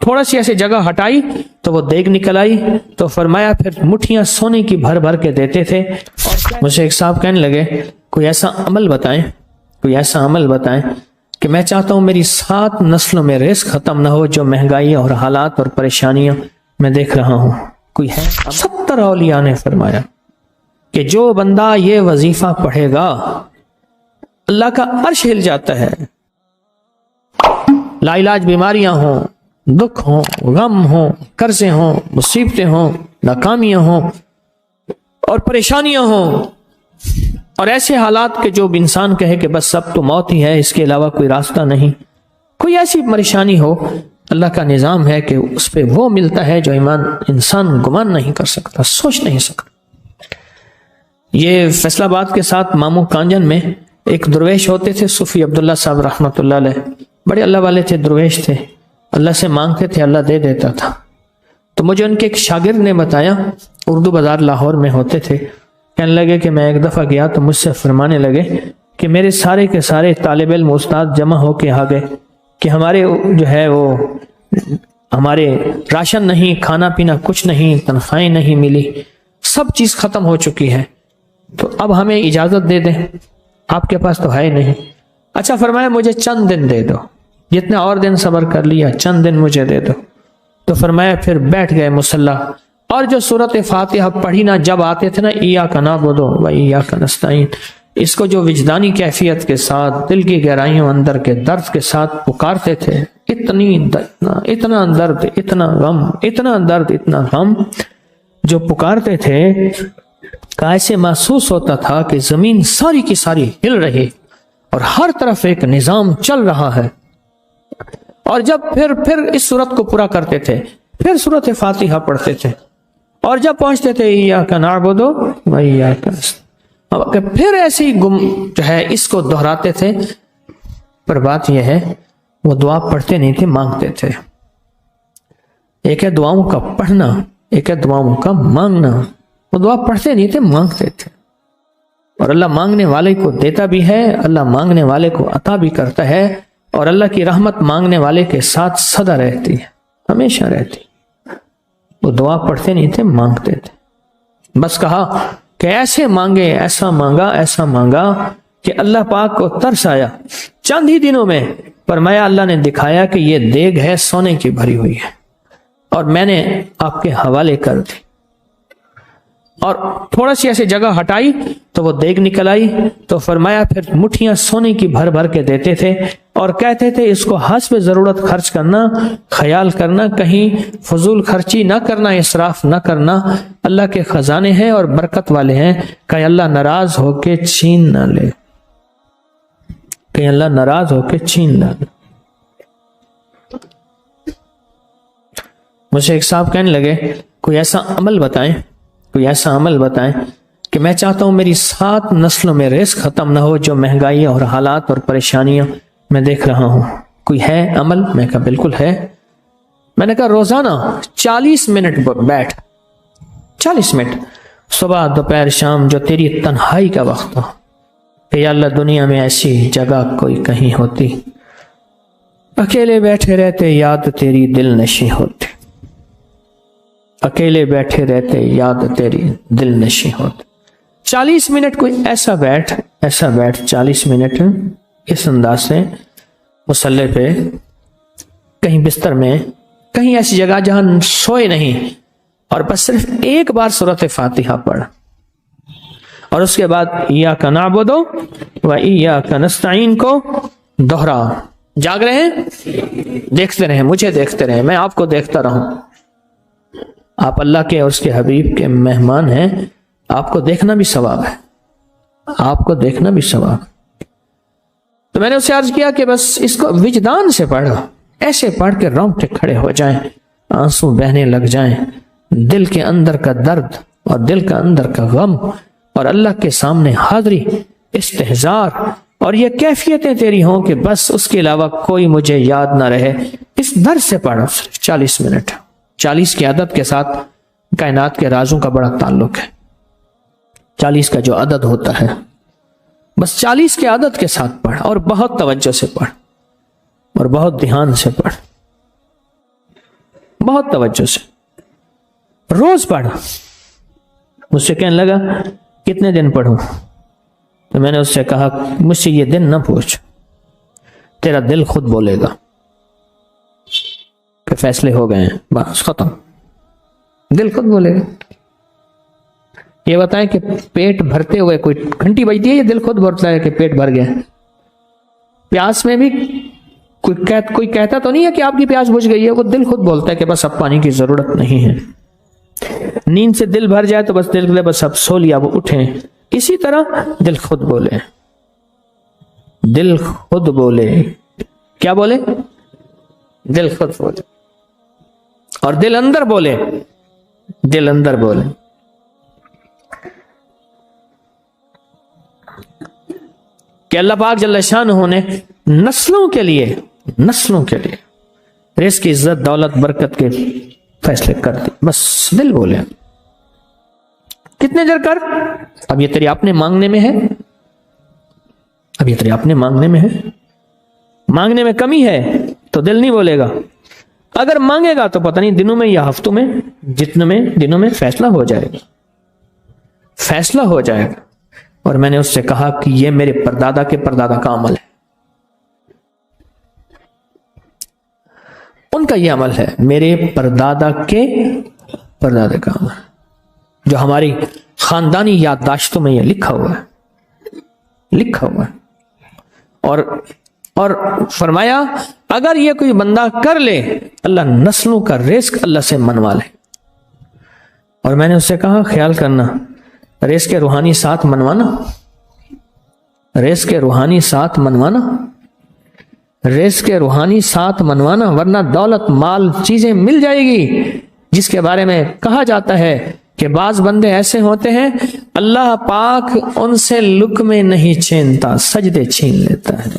تھوڑا سی ایسی جگہ ہٹائی تو وہ دیگ نکل آئی، تو فرمایا پھر مٹھیاں سونے کی بھر بھر کے دیتے تھے۔ اور مجھے ایک صاحب کہنے لگے کوئی ایسا عمل بتائیں، کوئی ایسا عمل بتائیں کہ میں چاہتا ہوں میری 7 نسلوں میں رزق ختم نہ ہو، جو مہنگائی اور حالات اور پریشانیاں میں دیکھ رہا ہوں، کوئی ہے؟ 70 اولیاء نے فرمایا کہ جو بندہ یہ وظیفہ پڑھے گا اللہ کا عرش ہل جاتا ہے، لا علاج بیماریاں ہوں، دکھ ہوں، غم ہوں، قرضے ہوں، مصیبتیں ہوں، ناکامیاں ہوں اور پریشانیاں ہوں، اور ایسے حالات کہ جو انسان کہے کہ بس سب تو موت ہی ہے، اس کے علاوہ کوئی راستہ نہیں، کوئی ایسی پریشانی ہو، اللہ کا نظام ہے کہ اس پہ وہ ملتا ہے جو انسان گمان نہیں کر سکتا، سوچ نہیں سکتا۔ یہ فیصل آباد کے ساتھ مامو کانجن میں ایک درویش ہوتے تھے، صوفی عبداللہ صاحب رحمۃ اللہ علیہ، بڑے اللہ والے تھے، درویش تھے، اللہ سے مانگتے تھے، اللہ دے دیتا تھا۔ تو مجھے ان کے ایک شاگرد نے بتایا، اردو بازار لاہور میں ہوتے تھے، کہنے لگے کہ میں ایک دفعہ گیا تو مجھ سے فرمانے لگے کہ میرے سارے کے سارے طالب علم استاد جمع ہو کے آ گئے کہ ہمارے جو ہے وہ ہمارے راشن نہیں، کھانا پینا کچھ نہیں، تنخواہیں نہیں ملی، سب چیز ختم ہو چکی ہے، تو اب ہمیں اجازت دے دیں، آپ کے پاس تو ہے نہیں۔ اچھا فرمایا مجھے چند دن دے دو، جتنے اور دن صبر کر لیا، چند دن مجھے دے دو۔ تو فرمایا پھر بیٹھ گئے مصلی، اور جو سورۃ فاتحہ پڑھی نا جب آتے تھے نا، ایاک نعبد و ایاک نستعین، اس کو جو وجدانی کیفیت کے ساتھ دل کی گہرائیوں اندر کے درد کے ساتھ پکارتے تھے، اتنا درد، اتنا غم، اتنا درد، اتنا غم جو پکارتے تھے، ایسے محسوس ہوتا تھا کہ زمین ساری کی ساری ہل رہی اور ہر طرف ایک نظام چل رہا ہے۔ اور جب پھر اس صورت کو پورا کرتے تھے، پھر سورۃ فاتحہ پڑھتے تھے، اور جب پہنچتے تھے ایاک نعبد و ایاک نستعین، پھر ایسے ہی جو ہے اس کو دہراتے تھے۔ پر بات یہ ہے وہ دعا پڑھتے نہیں تھے، مانگتے تھے۔ ایک ہے دعاؤں کا پڑھنا، ایک ہے دعاؤں کا مانگنا۔ وہ دعا پڑھتے نہیں تھے، مانگتے تھے، اور اللہ مانگنے والے کو دیتا بھی ہے، اللہ مانگنے والے کو عطا بھی کرتا ہے، اور اللہ کی رحمت مانگنے والے کے ساتھ سدا رہتی ہے، ہمیشہ رہتی۔ وہ دعا پڑھتے نہیں تھے، مانگتے تھے۔ بس کہا کہ ایسے مانگے، ایسا مانگا، ایسا مانگا کہ اللہ پاک کو ترس آیا۔ چند ہی دنوں میں فرمایا اللہ نے دکھایا کہ یہ دیگ ہے، سونے کی بھری ہوئی ہے، اور میں نے آپ کے حوالے کر دی۔ اور تھوڑا سی ایسی جگہ ہٹائی تو وہ دیگ نکل آئی، تو فرمایا پھر مٹھیاں سونے کی بھر بھر کے دیتے تھے، اور کہتے تھے اس کو حسب ضرورت خرچ کرنا، خیال کرنا، کہیں فضول خرچی نہ کرنا، اسراف نہ کرنا، اللہ کے خزانے ہیں اور برکت والے ہیں، کہ اللہ ناراض ہو کے چھین نہ لے، کہ اللہ ناراض ہو کے چھین نہ لے۔ مجھے ایک صاحب کہنے لگے کوئی ایسا عمل بتائیں، کوئی ایسا عمل بتائیں کہ میں چاہتا ہوں میری 7 نسلوں میں رزق ختم نہ ہو، جو مہنگائی اور حالات اور پریشانیاں میں دیکھ رہا ہوں، کوئی ہے عمل؟ میں کہا بالکل ہے۔ میں نے کہا روزانہ 40 منٹ بیٹھ، 40 منٹ صبح دوپہر شام، جو تیری تنہائی کا وقت ہو، کہ یا اللہ دنیا میں ایسی جگہ کوئی کہیں ہوتی، اکیلے بیٹھے رہتے یاد تیری دل نشیں ہوتی، اکیلے بیٹھے رہتے یاد تیری دل نشیں ہوتی۔ 40 منٹ کوئی ایسا بیٹھ 40 منٹ اس انداز سے مصلی پہ، کہیں بستر میں، کہیں ایسی جگہ جہاں سوئے نہیں، اور بس صرف ایک بار سورۃ فاتحہ پڑھ، اور اس کے بعد ایاک نعبد و ایاک نستعین کو دوہرا۔ جاگ رہے ہیں؟ دیکھتے رہیں، مجھے دیکھتے رہیں، میں آپ کو دیکھتا رہوں۔ آپ اللہ کے اور اس کے حبیب کے مہمان ہیں، آپ کو دیکھنا بھی ثواب ہے، آپ کو دیکھنا بھی ثواب۔ تو میں نے اسے عرض کیا کہ بس اس کو وجدان سے پڑھو، ایسے پڑھ کے رونگٹے کھڑے ہو جائیں، آنسو بہنے لگ جائیں، دل کے اندر کا درد اور دل کا اندر کا غم اور اللہ کے سامنے حاضری، استحضار، اور یہ کیفیتیں تیری ہوں کہ بس اس کے علاوہ کوئی مجھے یاد نہ رہے۔ اس درد سے پڑھو 40 منٹ۔ 40 کی عدد کے ساتھ کائنات کے رازوں کا بڑا تعلق ہے۔ 40 کا جو عدد ہوتا ہے، بس 40 کے عدد کے ساتھ پڑھ، اور بہت توجہ سے پڑھ، اور بہت دھیان سے پڑھ۔ بہت توجہ سے، روز پڑھ۔ مجھ سے کہنے لگا کتنے دن پڑھوں؟ تو میں نے اس سے کہا مجھ سے یہ دن نہ پوچھ، تیرا دل خود بولے گا کہ فیصلے ہو گئے ہیں، بس ختم، دل خود بولے گا۔ یہ بتائیں کہ پیٹ بھرتے ہوئے کوئی گھنٹی بجتی ہے، یہ دل خود بولتا ہے کہ پیٹ بھر گیا؟ پیاس میں بھی کوئی کہتا تو نہیں ہے کہ آپ کی پیاس بجھ گئی ہے، وہ دل خود بولتا ہے کہ بس اب پانی کی ضرورت نہیں ہے۔ نیند سے دل بھر جائے تو بس دل بولے بس اب سو لیا، وہ اٹھیں۔ اسی طرح دل خود بولے، دل خود بولے، کیا بولے؟ دل خود بولے، اور دل اندر بولے، دل اندر بولے۔ کہ اللہ پاک جل شانہ نے نسلوں کے لیے رزق، عزت، دولت، برکت کے فیصلے کر دی، بس دل بولے۔ کتنے دیر کر؟ اب یہ تیری اپنے مانگنے میں ہے، اب یہ تیری اپنے مانگنے میں ہے۔ مانگنے میں کمی ہے تو دل نہیں بولے گا، اگر مانگے گا تو پتہ نہیں دنوں میں یا ہفتوں میں، جتنے دنوں میں فیصلہ ہو جائے گا، فیصلہ ہو جائے گا۔ اور میں نے اس سے کہا کہ یہ میرے پردادا کے پردادا کا عمل ہے، ان کا یہ عمل ہے، میرے پردادا کے پردادا کا عمل، جو ہماری خاندانی یادداشتوں میں یہ لکھا ہوا ہے۔ اور فرمایا اگر یہ کوئی بندہ کر لے، اللہ نسلوں کا رزق اللہ سے منوا لے۔ اور میں نے اس سے کہا خیال کرنا، رزق کے روحانی ساتھ منوانا، رزق کے روحانی ساتھ منوانا، رزق کے روحانی ساتھ منوانا، ورنہ دولت، مال، چیزیں مل جائے گی جس کے بارے میں کہا جاتا ہے کہ بعض بندے ایسے ہوتے ہیں اللہ پاک ان سے لقمے نہیں چھینتا، سجدے چھین لیتا ہے۔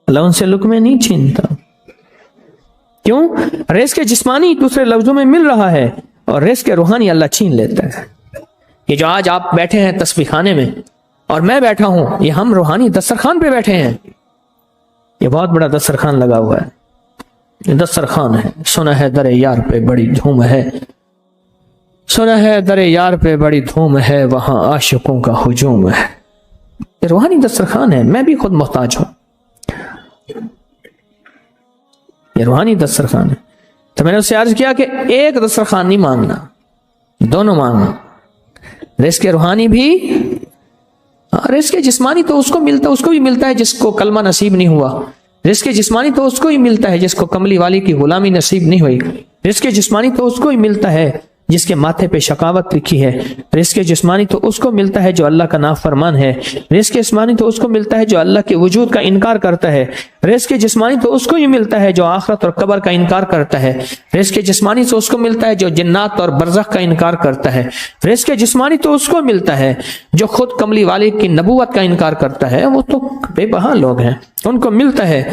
اللہ ان سے لقمے نہیں چھینتا، کیوں؟ رزق جسمانی دوسرے لفظوں میں مل رہا ہے، اور رزق روحانی اللہ چھین لیتا ہے۔ یہ جو آج آپ بیٹھے ہیں تسبیح خانے میں اور میں بیٹھا ہوں، یہ ہم روحانی دسترخوان پہ بیٹھے ہیں۔ یہ بہت بڑا دسترخوان لگا ہوا ہے، یہ دسترخوان ہے۔ سنا ہے در یار پہ بڑی دھوم ہے، سنا ہے در یار پہ بڑی دھوم ہے، وہاں عاشقوں کا ہجوم ہے۔ یہ روحانی دسترخوان ہے، میں بھی خود محتاج ہوں، یہ روحانی دسترخوان ہے۔ تو میں نے اس سے عرض کیا کہ ایک دسترخوان نہیں مانگنا، دونوں مانگنا، رزق روحانی بھی، رزق جسمانی تو اس کو بھی ملتا ہے جس کو کلمہ نصیب نہیں ہوا، رزق جسمانی تو اس کو ہی ملتا ہے جس کو کملی والی کی غلامی نصیب نہیں ہوئی، رزق جسمانی تو اس کو ہی ملتا ہے جس کے ماتھے پہ شقاوت لکھی ہے، رزق جسمانی تو اس کو ملتا ہے جو اللہ کا نافرمان ہے، رزق جسمانی تو اس کو ملتا ہے جو اللہ کے وجود کا انکار کرتا ہے، رزق جسمانی تو اس کو ہی ملتا ہے جو آخرت اور قبر کا انکار کرتا ہے، رزق جسمانی تو اس کو ملتا ہے جو جنات اور برزخ کا انکار کرتا ہے، رزق جسمانی تو اس کو ملتا ہے جو خود کملی والے کی نبوت کا انکار کرتا ہے۔ وہ تو بے بہا لوگ ہیں، ان کو ملتا ہے،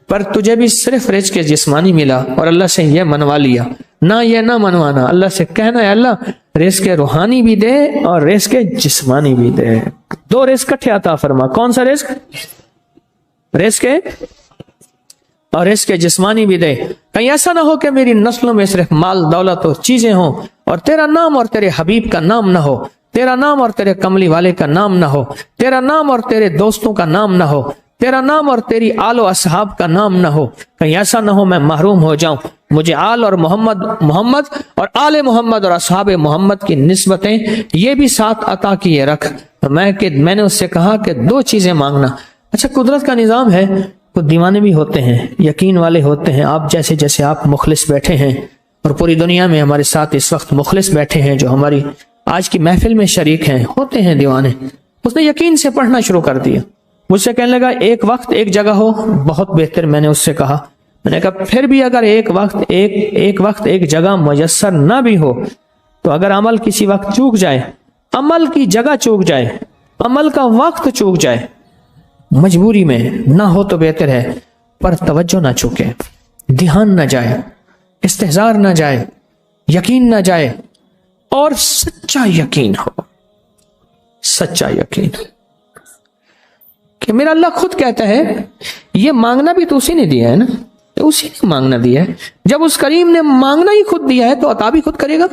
پر تجھے بھی صرف رزق جسمانی ملا اور اللہ سے یہ منوا لیا، نہ یہ نہ منوانا، اللہ سے کہنا ہے اللہ رزق روحانی بھی دے اور رزق جسمانی بھی دے، دو رزق اکٹھے عطا فرما۔ کون سا رزق؟ رزق اور رزق جسمانی بھی دے۔ کہیں ایسا نہ ہو کہ میری نسلوں میں صرف مال، دولت اور چیزیں ہوں اور تیرا نام اور تیرے حبیب کا نام نہ ہو، تیرا نام اور تیرے کملی والے کا نام نہ ہو، تیرا نام اور تیرے دوستوں کا نام نہ ہو، تیرا نام اور تیری آل و اصحاب کا نام نہ ہو۔ کہیں ایسا نہ ہو میں محروم ہو جاؤں، مجھے آل اور محمد اور آل محمد اور اصحاب محمد کی نسبتیں یہ بھی ساتھ عطا کیے رکھ۔ میں نے اس سے کہا کہ دو چیزیں مانگنا۔ اچھا قدرت کا نظام ہے، کچھ دیوانے بھی ہوتے ہیں، یقین والے ہوتے ہیں، آپ جیسے آپ مخلص بیٹھے ہیں، اور پوری دنیا میں ہمارے ساتھ اس وقت مخلص بیٹھے ہیں جو ہماری آج کی محفل میں شریک ہیں، ہوتے ہیں دیوانے۔ اس نے یقین سے پڑھنا شروع کر دیا، مجھ سے کہنے لگا ایک وقت ایک جگہ ہو بہت بہتر۔ میں نے اس سے کہا، میں نے کہا پھر بھی اگر ایک وقت ایک جگہ میسر نہ بھی ہو تو اگر عمل کسی وقت چوک جائے، عمل کی جگہ چوک جائے، عمل کا وقت چوک جائے، مجبوری میں نہ ہو تو بہتر ہے، پر توجہ نہ چوکے، دھیان نہ جائے، استحضار نہ جائے، یقین نہ جائے، اور سچا یقین ہو، سچا یقین کہ میرا اللہ خود کہتا ہے یہ مانگنا بھی تو اسی نے دیا ہے نا، اسی نے مانگنا دیا ہے. جب اس کریم نے مانگنا ہی خود دیا ہے تو عطا بھی خود کرے گا.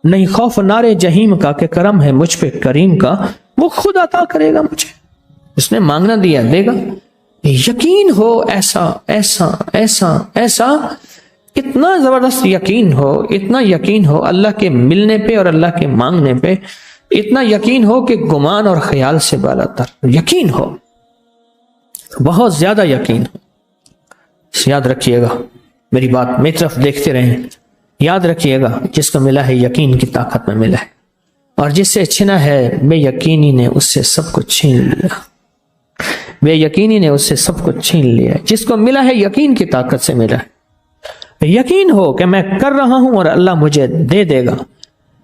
نہیں خوف نارے جہیم کا کہ کرم ہے مجھ پہ کریم کا، وہ خود عطا کرے گا مجھے. اس نے مانگنا دیا دے گا. یقین ہو ایسا ایسا ایسا ایسا، اتنا زبردست یقین ہو، اتنا یقین ہو اللہ کے ملنے پہ اور اللہ کے مانگنے پہ، اتنا یقین ہو کہ گمان اور خیال سے بالا تر یقین ہو، بہت زیادہ یقین ہو. یاد رکھیے گا میری بات، میری طرف دیکھتے رہیں. یاد رکھیے گا جس کو ملا ہے یقین کی طاقت میں ملا ہے، اور جس سے چھنا ہے بے یقینی نے اس سے سب کچھ چھین لیا. بے یقینی نے اس سے سب کچھ چھین لیا. جس کو ملا ہے یقین کی طاقت سے ملا ہے. یقین ہو کہ میں کر رہا ہوں اور اللہ مجھے دے دے گا.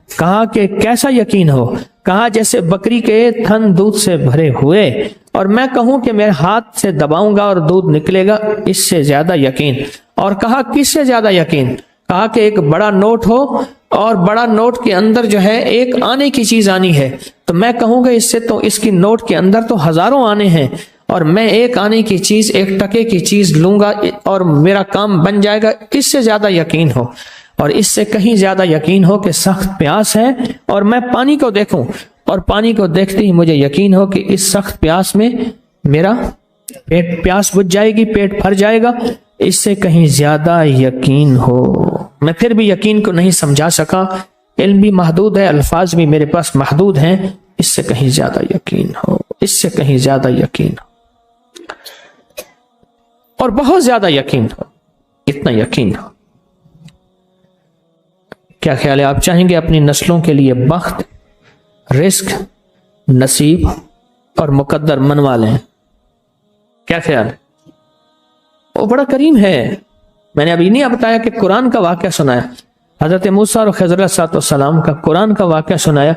کہا کہ کیسا یقین ہو؟ کہا جیسے بکری کے تھن دودھ سے بھرے ہوئے اور میں کہوں کہ میرے ہاتھ سے دباؤں گا اور دودھ نکلے گا، اس سے زیادہ یقین. اور کہا کس سے زیادہ یقین؟ کہا کہ ایک بڑا نوٹ ہو اور بڑا نوٹ کے اندر جو ہے ایک آنے کی چیز آنی ہے، تو میں کہوں گا اس سے تو اس کی نوٹ کے اندر تو ہزاروں آنے ہیں، اور میں ایک آنے کی چیز، ایک ٹکے کی چیز لوں گا اور میرا کام بن جائے گا. اس سے زیادہ یقین ہو. اور اس سے کہیں زیادہ یقین ہو کہ سخت پیاس ہے اور میں پانی کو دیکھوں اور پانی کو دیکھتے ہی مجھے یقین ہو کہ اس سخت پیاس میں میرا پیاس بجھ جائے گی، پیٹ بھر جائے گا. اس سے کہیں زیادہ یقین ہو. میں پھر بھی یقین کو نہیں سمجھا سکا، علم بھی محدود ہے، الفاظ بھی میرے پاس محدود ہیں. اس سے کہیں زیادہ یقین ہو، اس سے کہیں زیادہ یقین ہو، اور بہت زیادہ یقین ہو. اتنا یقین ہو. کیا خیال ہے؟ آپ چاہیں گے اپنی نسلوں کے لیے بخت، رزق، نصیب اور مقدر منوا لیں؟ کیا خیال ہے؟ وہ بڑا کریم ہے. میں نے ابھی نہیں بتایا کہ قرآن کا واقعہ سنایا، حضرت موسیٰ اور خضر علیہ السلام کا قرآن کا واقعہ سنایا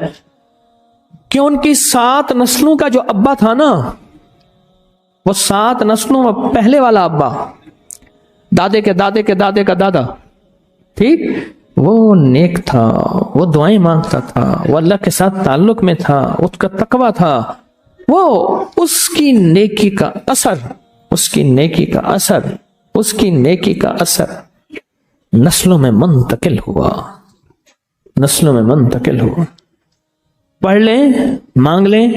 کہ ان کی 7 نسلوں کا جو ابا تھا نا، وہ 7 نسلوں میں پہلے والا ابا، دادے کے دادے کے دادے کا دادا، ٹھیک، وہ نیک تھا، وہ دعائیں مانگتا تھا، وہ اللہ کے ساتھ تعلق میں تھا، اس کا تقویٰ تھا. وہ اس کی نیکی کا اثر، اس کی نیکی کا اثر، اس کی نیکی کا اثر نسلوں میں منتقل ہوا، نسلوں میں منتقل ہوا. پڑھ لیں، مانگ لیں،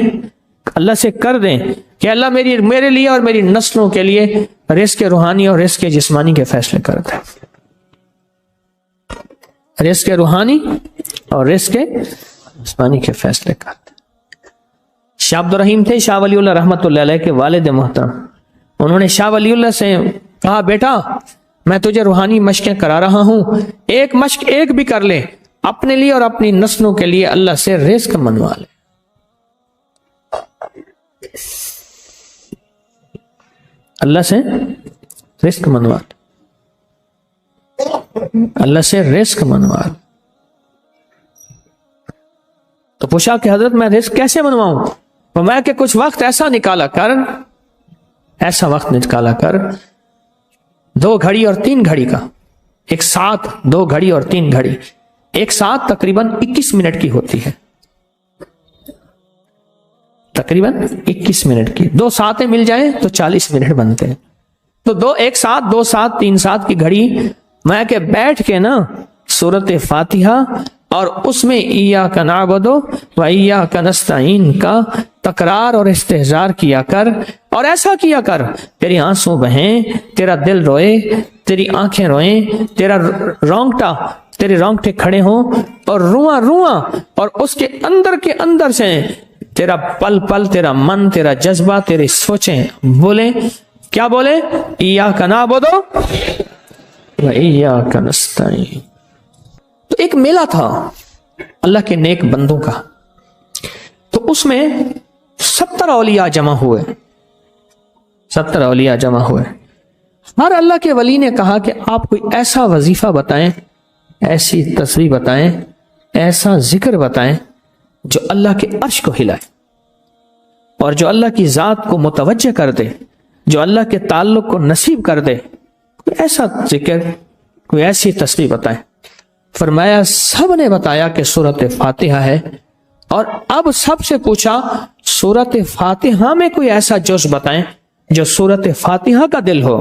اللہ سے کر دیں کہ اللہ میرے لیے اور میری نسلوں کے لیے رزق روحانی اور رزق جسمانی کے فیصلے کر دیں. رزق روحانی اور رزق جسمانی کے فیصلے کر دیں. شاہ عبد الرحیم تھے شاہ ولی اللہ رحمۃ اللہ علیہ کے والد محترم. انہوں نے شاہ ولی اللہ سے کہا بیٹا میں تجھے روحانی مشقیں کرا رہا ہوں، ایک مشق ایک بھی کر لے، اپنے لیے اور اپنی نسلوں کے لیے اللہ سے رزق منوا لے. اللہ سے رزق منوا لے، اللہ سے رزق منوا لے. تو پوچھا کہ حضرت میں رزق کیسے منواؤں؟ فرمایا کہ کچھ وقت ایسا نکالا کر، ایسا وقت نکالا کر 2 گھڑی اور 3 گھڑی کا، ایک ساتھ 2 گھڑی اور 3 گھڑی، ایک ساتھ تقریباً 21 منٹ کی ہوتی ہے، تقریباً 21 منٹ کی. 2 ساتیں مل جائیں تو 40 منٹ بنتے ہیں. تو ایک ساتھ 2 ساتھ 3 ساتھ کی گھڑی میں کہ بیٹھ کے نا سورت فاتحہ اور اس میں ایاک نعبد و ایاک نستعین کا تکرار اور استحضار کیا کر، اور ایسا کیا کر تیری آنسوں بہیں، تیرا دل روئے، تیری آنکھیں روئیں، تیرے رونگٹے کھڑے ہوں اور رواں رواں، اور اس کے اندر سے تیرا پل پل، تیرا من، تیرا جذبہ، تیری سوچیں بولیں. کیا بولے؟ ایاک نعبد و ایاک نستعین. تو ایک میلہ تھا اللہ کے نیک بندوں کا، تو اس میں 70 اولیاء جمع ہوئے. 70 اولیاء جمع ہوئے. ہر اللہ کے ولی نے کہا کہ آپ کوئی ایسا وظیفہ بتائیں، ایسی تسبیح بتائیں، ایسا ذکر بتائیں جو اللہ کے عرش کو ہلائے اور جو اللہ کی ذات کو متوجہ کر دے، جو اللہ کے تعلق کو نصیب کر دے. کوئی ایسا ذکر، کوئی ایسی تسبیح بتائیں. فرمایا سب نے بتایا کہ سورت فاتحہ ہے، اور اب سب سے پوچھا سورت فاتحہ میں کوئی ایسا جز بتائیں جو سورت فاتحہ کا دل ہو.